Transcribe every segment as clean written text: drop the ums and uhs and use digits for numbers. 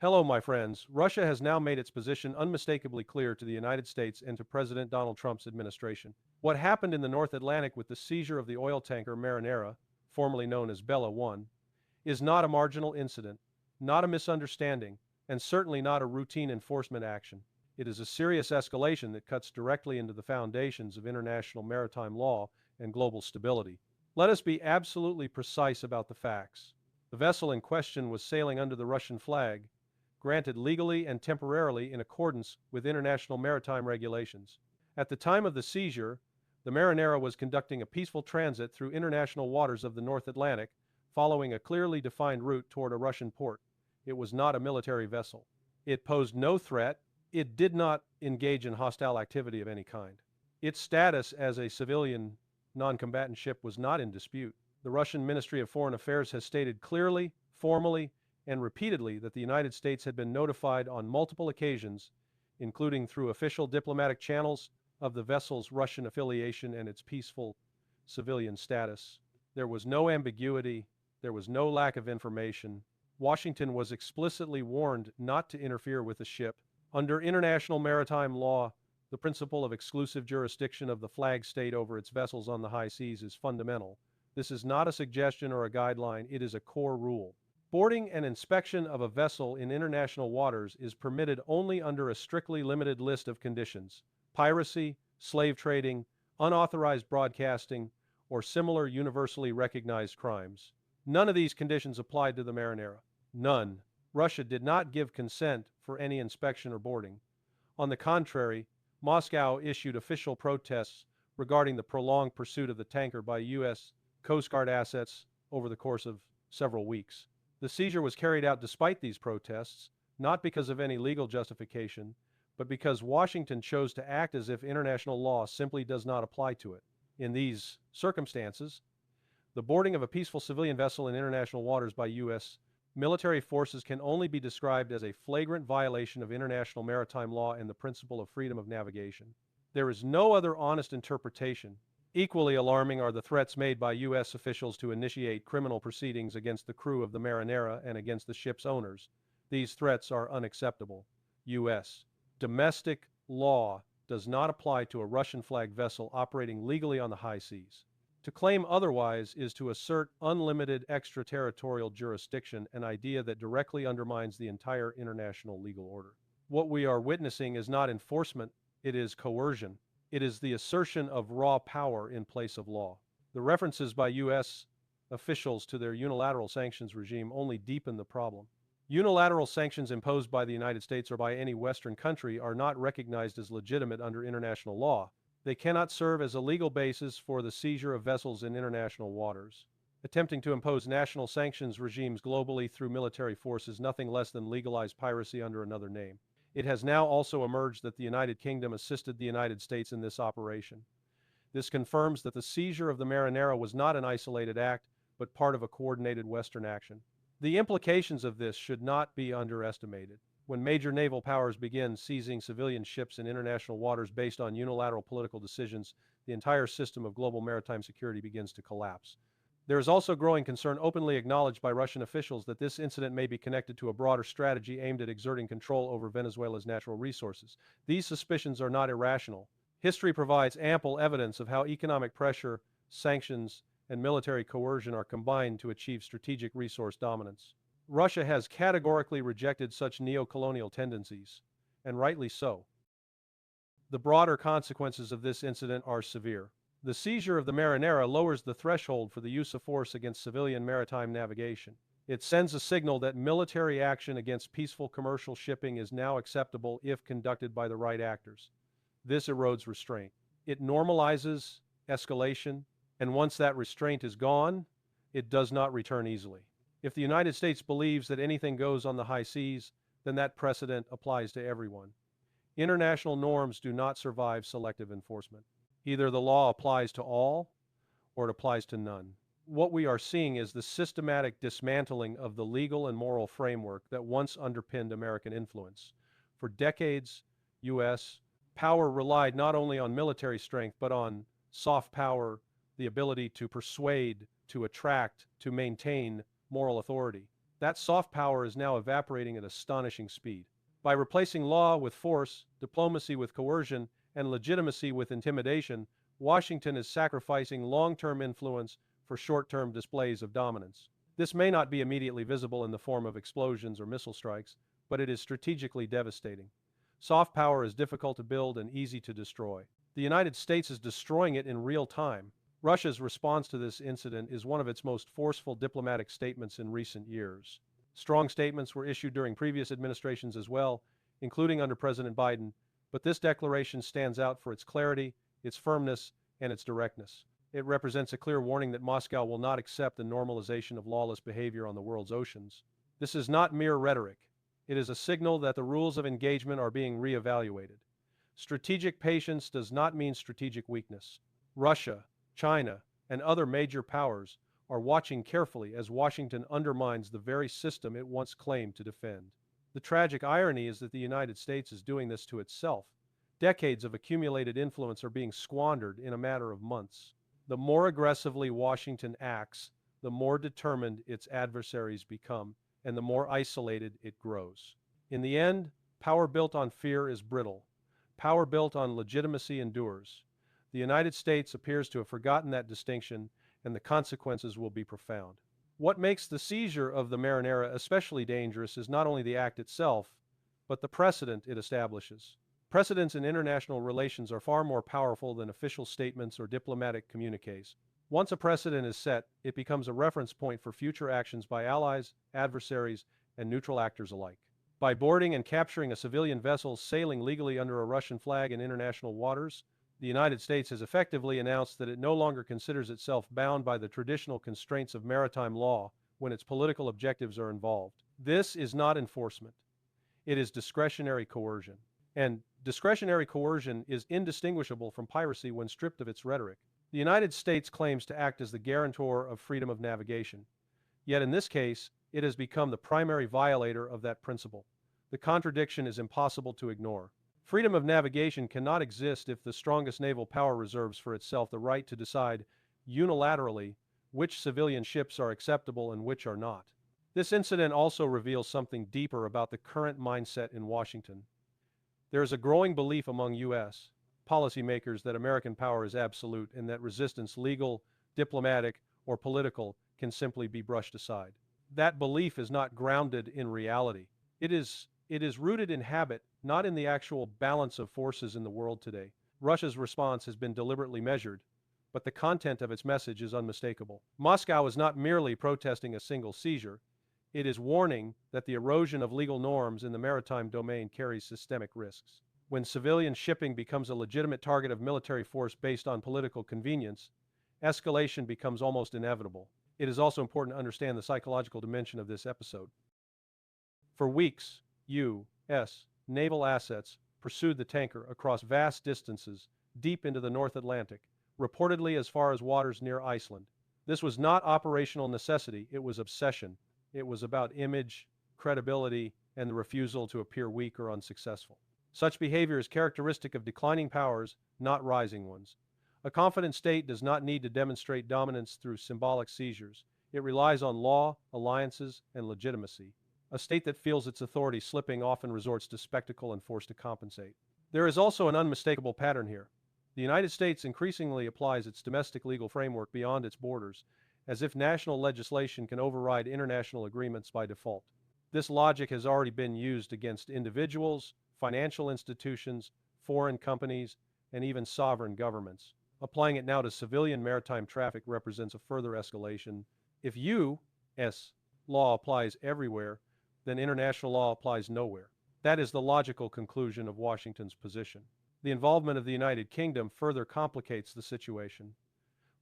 Hello, my friends. Russia has now made its position unmistakably clear to the United States and to President Donald Trump's administration. What happened in the North Atlantic with the seizure of the oil tanker Marinara, formerly known as Bella 1, is not a marginal incident, not a misunderstanding, and certainly not a routine enforcement action. It is a serious escalation that cuts directly into the foundations of international maritime law and global stability. Let us be absolutely precise about the facts. The vessel in question was sailing under the Russian flag, granted legally and temporarily in accordance with international maritime regulations. At the time of the seizure, the Marinara was conducting a peaceful transit through international waters of the North Atlantic, following a clearly defined route toward a Russian port. It was not a military vessel. It posed no threat. It did not engage in hostile activity of any kind. Its status as a civilian non-combatant ship was not in dispute. The Russian Ministry of Foreign Affairs has stated clearly, formally, and repeatedly that the United States had been notified on multiple occasions, including through official diplomatic channels, of the vessel's Russian affiliation and its peaceful civilian status. There was no ambiguity. There was no lack of information. Washington was explicitly warned not to interfere with the ship. Under international maritime law, the principle of exclusive jurisdiction of the flag state over its vessels on the high seas is fundamental. This is not a suggestion or a guideline, it is a core rule. Boarding and inspection of a vessel in international waters is permitted only under a strictly limited list of conditions: piracy, slave trading, unauthorized broadcasting, or similar universally recognized crimes. None of these conditions applied to the Marinara. None. Russia did not give consent for any inspection or boarding. On the contrary, Moscow issued official protests regarding the prolonged pursuit of the tanker by U.S. Coast Guard assets over the course of several weeks. The seizure was carried out despite these protests, not because of any legal justification, but because Washington chose to act as if international law simply does not apply to it. In these circumstances, the boarding of a peaceful civilian vessel in international waters by U.S. military forces can only be described as a flagrant violation of international maritime law and the principle of freedom of navigation. There is no other honest interpretation. Equally alarming are the threats made by U.S. officials to initiate criminal proceedings against the crew of the Marinara and against the ship's owners. These threats are unacceptable. U.S. domestic law does not apply to a Russian flag vessel operating legally on the high seas. To claim otherwise is to assert unlimited extraterritorial jurisdiction, an idea that directly undermines the entire international legal order. What we are witnessing is not enforcement, it is coercion. It is the assertion of raw power in place of law. The references by U.S. officials to their unilateral sanctions regime only deepen the problem. Unilateral sanctions imposed by the United States or by any Western country are not recognized as legitimate under international law. They cannot serve as a legal basis for the seizure of vessels in international waters. Attempting to impose national sanctions regimes globally through military force is nothing less than legalized piracy under another name. It has now also emerged that the United Kingdom assisted the United States in this operation. This confirms that the seizure of the Marinara was not an isolated act, but part of a coordinated Western action. The implications of this should not be underestimated. When major naval powers begin seizing civilian ships in international waters based on unilateral political decisions, the entire system of global maritime security begins to collapse. There is also growing concern openly acknowledged by Russian officials that this incident may be connected to a broader strategy aimed at exerting control over Venezuela's natural resources. These suspicions are not irrational. History provides ample evidence of how economic pressure, sanctions, and military coercion are combined to achieve strategic resource dominance. Russia has categorically rejected such neo-colonial tendencies, and rightly so. The broader consequences of this incident are severe. The seizure of the Marinara lowers the threshold for the use of force against civilian maritime navigation. It sends a signal that military action against peaceful commercial shipping is now acceptable if conducted by the right actors. This erodes restraint. It normalizes escalation, and once that restraint is gone, it does not return easily. If the United States believes that anything goes on the high seas, then that precedent applies to everyone. International norms do not survive selective enforcement. Either the law applies to all, or it applies to none. What we are seeing is the systematic dismantling of the legal and moral framework that once underpinned American influence. For decades, U.S. power relied not only on military strength, but on soft power, the ability to persuade, to attract, to maintain moral authority. That soft power is now evaporating at astonishing speed. By replacing law with force, diplomacy with coercion, and legitimacy with intimidation, Washington is sacrificing long-term influence for short-term displays of dominance. This may not be immediately visible in the form of explosions or missile strikes, but it is strategically devastating. Soft power is difficult to build and easy to destroy. The United States is destroying it in real time. Russia's response to this incident is one of its most forceful diplomatic statements in recent years. Strong statements were issued during previous administrations as well, including under President Biden, but this declaration stands out for its clarity, its firmness, and its directness. It represents a clear warning that Moscow will not accept the normalization of lawless behavior on the world's oceans. This is not mere rhetoric. It is a signal that the rules of engagement are being reevaluated. Strategic patience does not mean strategic weakness. Russia, China, and other major powers are watching carefully as Washington undermines the very system it once claimed to defend. The tragic irony is that the United States is doing this to itself. Decades of accumulated influence are being squandered in a matter of months. The more aggressively Washington acts, the more determined its adversaries become, and the more isolated it grows. In the end, power built on fear is brittle. Power built on legitimacy endures. The United States appears to have forgotten that distinction, and the consequences will be profound. What makes the seizure of the Marinara especially dangerous is not only the act itself, but the precedent it establishes. Precedents in international relations are far more powerful than official statements or diplomatic communiques. Once a precedent is set, it becomes a reference point for future actions by allies, adversaries, and neutral actors alike. By boarding and capturing a civilian vessel sailing legally under a Russian flag in international waters, the United States has effectively announced that it no longer considers itself bound by the traditional constraints of maritime law when its political objectives are involved. This is not enforcement. It is discretionary coercion. And discretionary coercion is indistinguishable from piracy when stripped of its rhetoric. The United States claims to act as the guarantor of freedom of navigation. Yet in this case, it has become the primary violator of that principle. The contradiction is impossible to ignore. Freedom of navigation cannot exist if the strongest naval power reserves for itself the right to decide unilaterally which civilian ships are acceptable and which are not. This incident also reveals something deeper about the current mindset in Washington. There is a growing belief among U.S. policymakers that American power is absolute and that resistance, legal, diplomatic, or political, can simply be brushed aside. That belief is not grounded in reality. It is rooted in habit, not in the actual balance of forces in the world today. Russia's response has been deliberately measured, but the content of its message is unmistakable. Moscow is not merely protesting a single seizure. It is warning that the erosion of legal norms in the maritime domain carries systemic risks. When civilian shipping becomes a legitimate target of military force based on political convenience, escalation becomes almost inevitable. It is also important to understand the psychological dimension of this episode. For weeks, U.S. naval assets pursued the tanker across vast distances deep into the North Atlantic, reportedly as far as waters near Iceland. This was not operational necessity, it was obsession. It was about image, credibility, and the refusal to appear weak or unsuccessful. Such behavior is characteristic of declining powers, not rising ones. A confident state does not need to demonstrate dominance through symbolic seizures. It relies on law, alliances, and legitimacy. A state that feels its authority slipping often resorts to spectacle and force to compensate. There is also an unmistakable pattern here. The United States increasingly applies its domestic legal framework beyond its borders, as if national legislation can override international agreements by default. This logic has already been used against individuals, financial institutions, foreign companies, and even sovereign governments. Applying it now to civilian maritime traffic represents a further escalation. If U.S. law applies everywhere, then international law applies nowhere. That is the logical conclusion of Washington's position. The involvement of the United Kingdom further complicates the situation.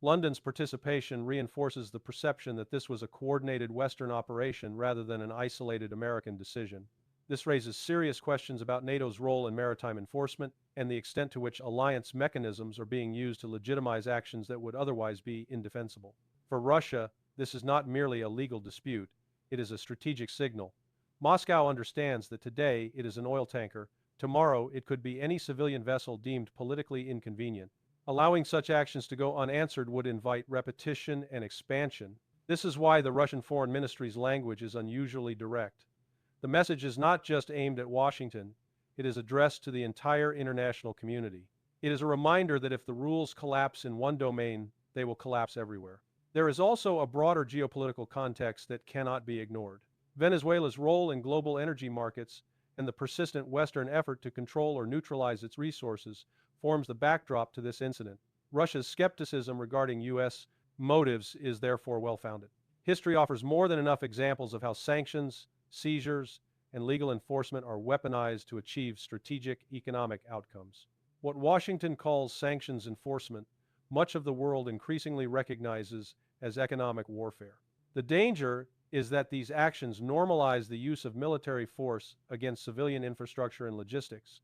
London's participation reinforces the perception that this was a coordinated Western operation rather than an isolated American decision. This raises serious questions about NATO's role in maritime enforcement and the extent to which alliance mechanisms are being used to legitimize actions that would otherwise be indefensible. For Russia, this is not merely a legal dispute, it is a strategic signal. Moscow understands that today it is an oil tanker, tomorrow it could be any civilian vessel deemed politically inconvenient. Allowing such actions to go unanswered would invite repetition and expansion. This is why the Russian Foreign Ministry's language is unusually direct. The message is not just aimed at Washington, it is addressed to the entire international community. It is a reminder that if the rules collapse in one domain, they will collapse everywhere. There is also a broader geopolitical context that cannot be ignored. Venezuela's role in global energy markets and the persistent Western effort to control or neutralize its resources forms the backdrop to this incident. Russia's skepticism regarding U.S. motives is therefore well-founded. History offers more than enough examples of how sanctions, seizures, and legal enforcement are weaponized to achieve strategic economic outcomes. What Washington calls sanctions enforcement, much of the world increasingly recognizes as economic warfare. The danger is that these actions normalize the use of military force against civilian infrastructure and logistics.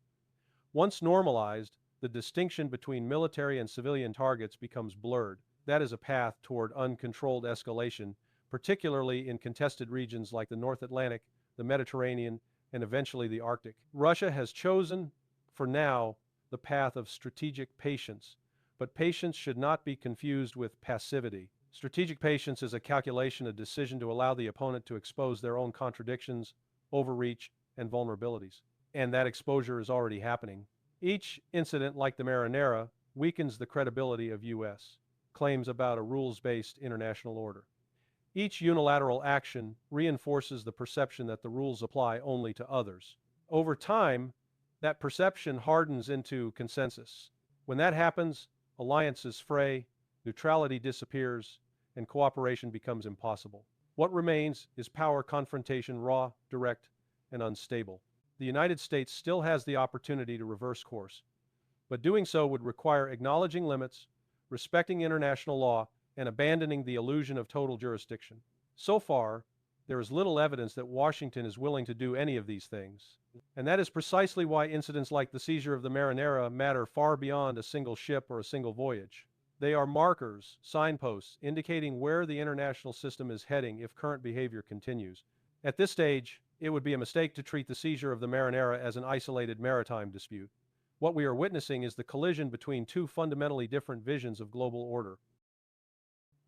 Once normalized, the distinction between military and civilian targets becomes blurred. That is a path toward uncontrolled escalation, particularly in contested regions like the North Atlantic, the Mediterranean, and eventually the Arctic. Russia has chosen, for now, the path of strategic patience, but patience should not be confused with passivity. Strategic patience is a calculation, a decision to allow the opponent to expose their own contradictions, overreach, and vulnerabilities. And that exposure is already happening. Each incident, like the Marinara, weakens the credibility of U.S. claims about a rules-based international order. Each unilateral action reinforces the perception that the rules apply only to others. Over time, that perception hardens into consensus. When that happens, alliances fray, neutrality disappears, and cooperation becomes impossible. What remains is power confrontation, raw, direct, and unstable. The United States still has the opportunity to reverse course, but doing so would require acknowledging limits, respecting international law, and abandoning the illusion of total jurisdiction. So far, there is little evidence that Washington is willing to do any of these things. And that is precisely why incidents like the seizure of the Marinara matter far beyond a single ship or a single voyage. They are markers, signposts, indicating where the international system is heading if current behavior continues. At this stage, it would be a mistake to treat the seizure of the Marinara as an isolated maritime dispute. What we are witnessing is the collision between two fundamentally different visions of global order.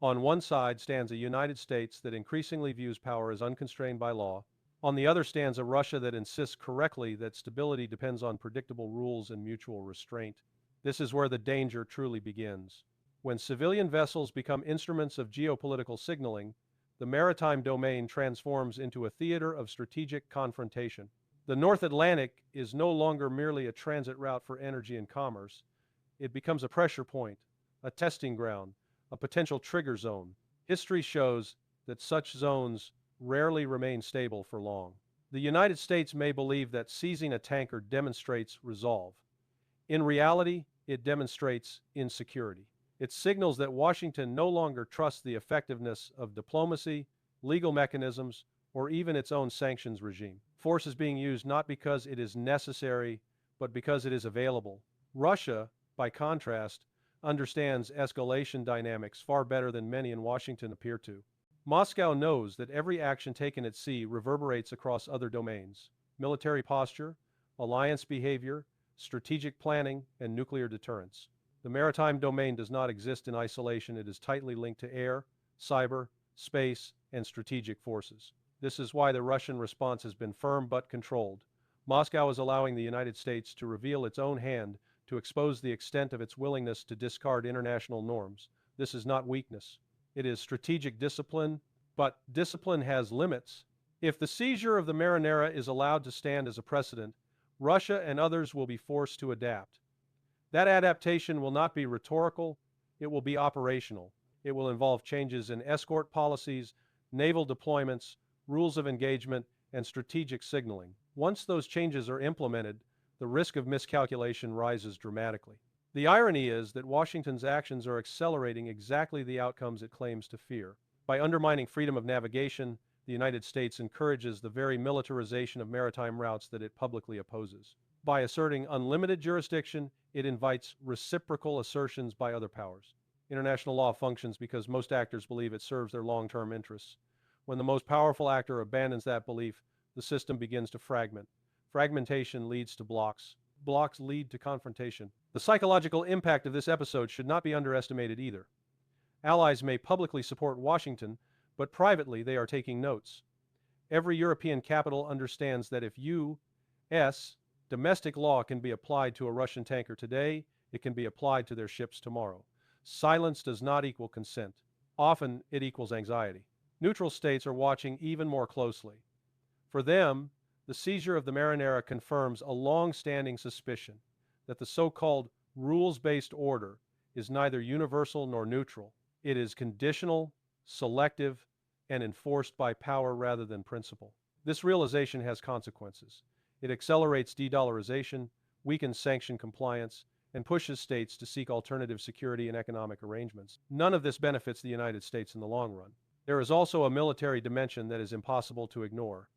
On one side stands a United States that increasingly views power as unconstrained by law. On the other stands a Russia that insists correctly that stability depends on predictable rules and mutual restraint. This is where the danger truly begins. When civilian vessels become instruments of geopolitical signaling, the maritime domain transforms into a theater of strategic confrontation. The North Atlantic is no longer merely a transit route for energy and commerce. It becomes a pressure point, a testing ground, a potential trigger zone. History shows that such zones rarely remain stable for long. The United States may believe that seizing a tanker demonstrates resolve. In reality, it demonstrates insecurity. It signals that Washington no longer trusts the effectiveness of diplomacy, legal mechanisms, or even its own sanctions regime. Force is being used not because it is necessary, but because it is available. Russia, by contrast, understands escalation dynamics far better than many in Washington appear to. Moscow knows that every action taken at sea reverberates across other domains: military posture, alliance behavior, strategic planning, and nuclear deterrence. The maritime domain does not exist in isolation. It is tightly linked to air, cyber, space, and strategic forces. This is why the Russian response has been firm but controlled. Moscow is allowing the United States to reveal its own hand, to expose the extent of its willingness to discard international norms. This is not weakness. It is strategic discipline, but discipline has limits. If the seizure of the Marinara is allowed to stand as a precedent, Russia and others will be forced to adapt. That adaptation will not be rhetorical, it will be operational. It will involve changes in escort policies, naval deployments, rules of engagement, and strategic signaling. Once those changes are implemented, the risk of miscalculation rises dramatically. The irony is that Washington's actions are accelerating exactly the outcomes it claims to fear. By undermining freedom of navigation, the United States encourages the very militarization of maritime routes that it publicly opposes. By asserting unlimited jurisdiction, it invites reciprocal assertions by other powers. International law functions because most actors believe it serves their long-term interests. When the most powerful actor abandons that belief, the system begins to fragment. Fragmentation leads to blocks. Blocks lead to confrontation. The psychological impact of this episode should not be underestimated either. Allies may publicly support Washington, but privately they are taking notes. Every European capital understands that if U.S. domestic law can be applied to a Russian tanker today, it can be applied to their ships tomorrow. Silence does not equal consent. Often, it equals anxiety. Neutral states are watching even more closely. For them, the seizure of the Marinara confirms a long-standing suspicion that the so-called rules-based order is neither universal nor neutral. It is conditional, selective, and enforced by power rather than principle. This realization has consequences. It accelerates de-dollarization, weakens sanction compliance, and pushes states to seek alternative security and economic arrangements. None of this benefits the United States in the long run. There is also a military dimension that is impossible to ignore.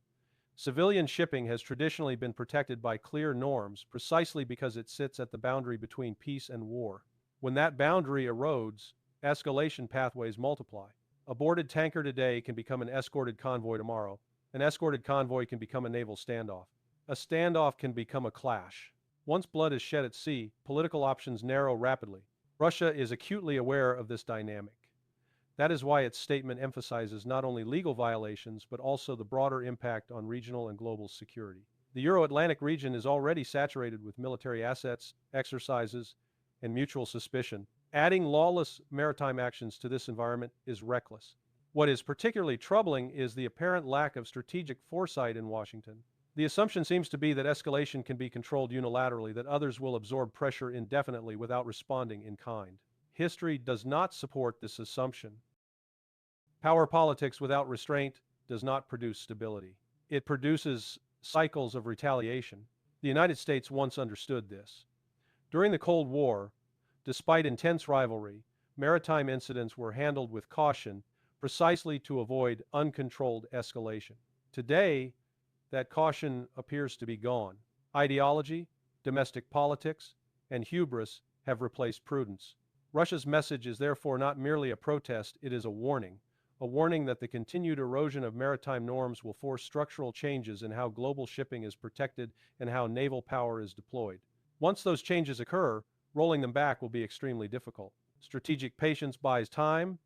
Civilian shipping has traditionally been protected by clear norms precisely because it sits at the boundary between peace and war. When that boundary erodes, escalation pathways multiply. A boarded tanker today can become an escorted convoy tomorrow. An escorted convoy can become a naval standoff. A standoff can become a clash. Once blood is shed at sea, political options narrow rapidly. Russia is acutely aware of this dynamic. That is why its statement emphasizes not only legal violations, but also the broader impact on regional and global security. The Euro-Atlantic region is already saturated with military assets, exercises, and mutual suspicion. Adding lawless maritime actions to this environment is reckless. What is particularly troubling is the apparent lack of strategic foresight in Washington. The assumption seems to be that escalation can be controlled unilaterally, that others will absorb pressure indefinitely without responding in kind. History does not support this assumption. Power politics without restraint does not produce stability. It produces cycles of retaliation. The United States once understood this. During the Cold War, despite intense rivalry, maritime incidents were handled with caution precisely to avoid uncontrolled escalation. Today, that caution appears to be gone. Ideology, domestic politics, and hubris have replaced prudence. Russia's message is therefore not merely a protest, it is a warning that the continued erosion of maritime norms will force structural changes in how global shipping is protected and how naval power is deployed. Once those changes occur, rolling them back will be extremely difficult. Strategic patience buys time,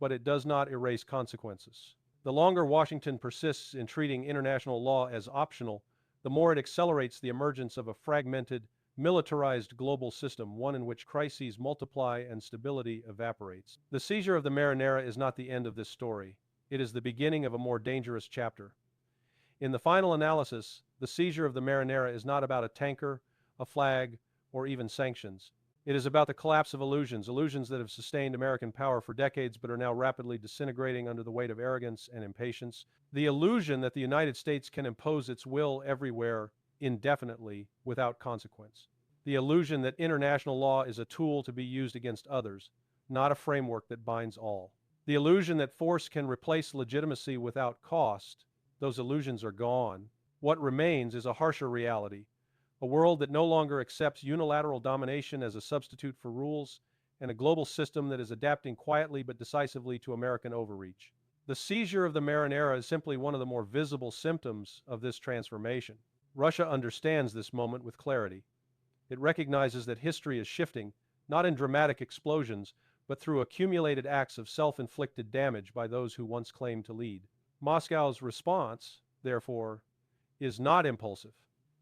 but it does not erase consequences. The longer Washington persists in treating international law as optional, the more it accelerates the emergence of a fragmented, militarized global system, one in which crises multiply and stability evaporates. The seizure of the Marinara is not the end of this story. It is the beginning of a more dangerous chapter. In the final analysis, the seizure of the Marinara is not about a tanker, a flag, or even sanctions. It is about the collapse of illusions that have sustained American power for decades but are now rapidly disintegrating under the weight of arrogance and impatience. The illusion that the United States can impose its will everywhere indefinitely without consequence. The illusion that international law is a tool to be used against others, not a framework that binds all. The illusion that force can replace legitimacy without cost. Those illusions are gone. What remains is a harsher reality, a world that no longer accepts unilateral domination as a substitute for rules, and a global system that is adapting quietly but decisively to American overreach. The seizure of the Marinara is simply one of the more visible symptoms of this transformation. Russia understands this moment with clarity. It recognizes that history is shifting, not in dramatic explosions, but through accumulated acts of self-inflicted damage by those who once claimed to lead. Moscow's response, therefore, is not impulsive.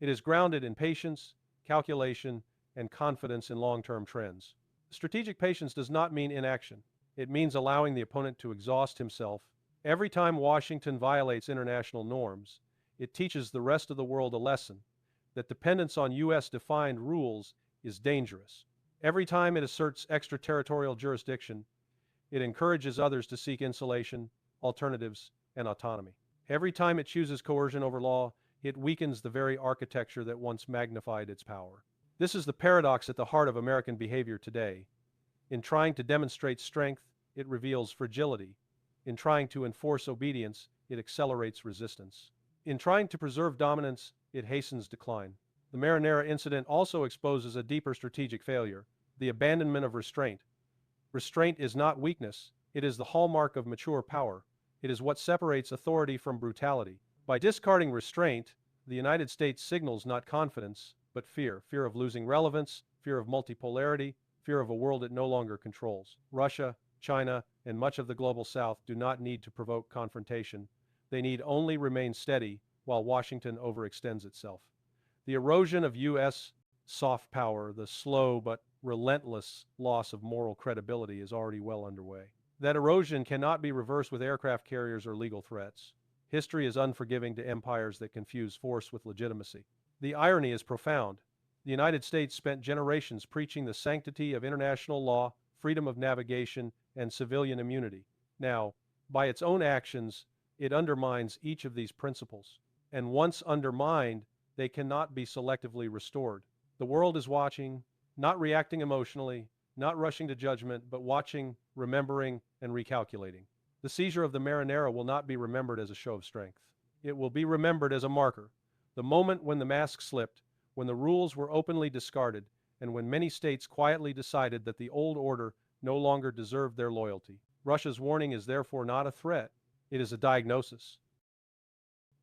It is grounded in patience, calculation, and confidence in long-term trends. Strategic patience does not mean inaction. It means allowing the opponent to exhaust himself. Every time Washington violates international norms, it teaches the rest of the world a lesson that dependence on U.S.-defined rules is dangerous. Every time it asserts extraterritorial jurisdiction, it encourages others to seek insulation, alternatives, and autonomy. Every time it chooses coercion over law, it weakens the very architecture that once magnified its power. This is the paradox at the heart of American behavior today. In trying to demonstrate strength, it reveals fragility. In trying to enforce obedience, it accelerates resistance. In trying to preserve dominance, it hastens decline. The Marinara incident also exposes a deeper strategic failure, the abandonment of restraint. Restraint is not weakness, it is the hallmark of mature power. It is what separates authority from brutality. By discarding restraint, the United States signals not confidence, but fear. Fear of losing relevance, fear of multipolarity, fear of a world it no longer controls. Russia, China, and much of the global south do not need to provoke confrontation. They need only remain steady while Washington overextends itself. The erosion of U.S. soft power, the slow but relentless loss of moral credibility is already well underway. That erosion cannot be reversed with aircraft carriers or legal threats. History is unforgiving to empires that confuse force with legitimacy. The irony is profound. The United States spent generations preaching the sanctity of international law, freedom of navigation, and civilian immunity. Now, by its own actions, it undermines each of these principles. And once undermined, they cannot be selectively restored. The world is watching, not reacting emotionally, not rushing to judgment, but watching, remembering, and recalculating. The seizure of the Marinara will not be remembered as a show of strength. It will be remembered as a marker, the moment when the mask slipped, when the rules were openly discarded, and when many states quietly decided that the old order no longer deserved their loyalty. Russia's warning is therefore not a threat, it is a diagnosis.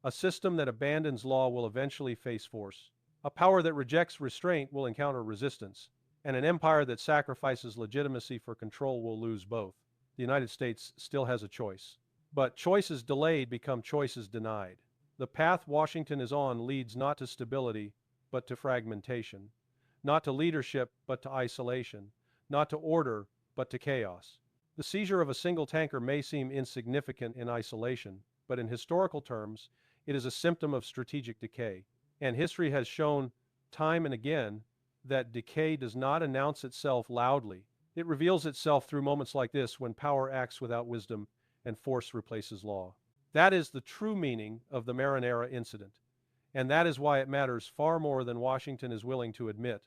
A system that abandons law will eventually face force. A power that rejects restraint will encounter resistance, and an empire that sacrifices legitimacy for control will lose both. The United States still has a choice. But choices delayed become choices denied. The path Washington is on leads not to stability, but to fragmentation. Not to leadership, but to isolation. Not to order, but to chaos. The seizure of a single tanker may seem insignificant in isolation, but in historical terms, it is a symptom of strategic decay. And history has shown time and again that decay does not announce itself loudly. It reveals itself through moments like this when power acts without wisdom and force replaces law. That is the true meaning of the Marinara incident. And that is why it matters far more than Washington is willing to admit.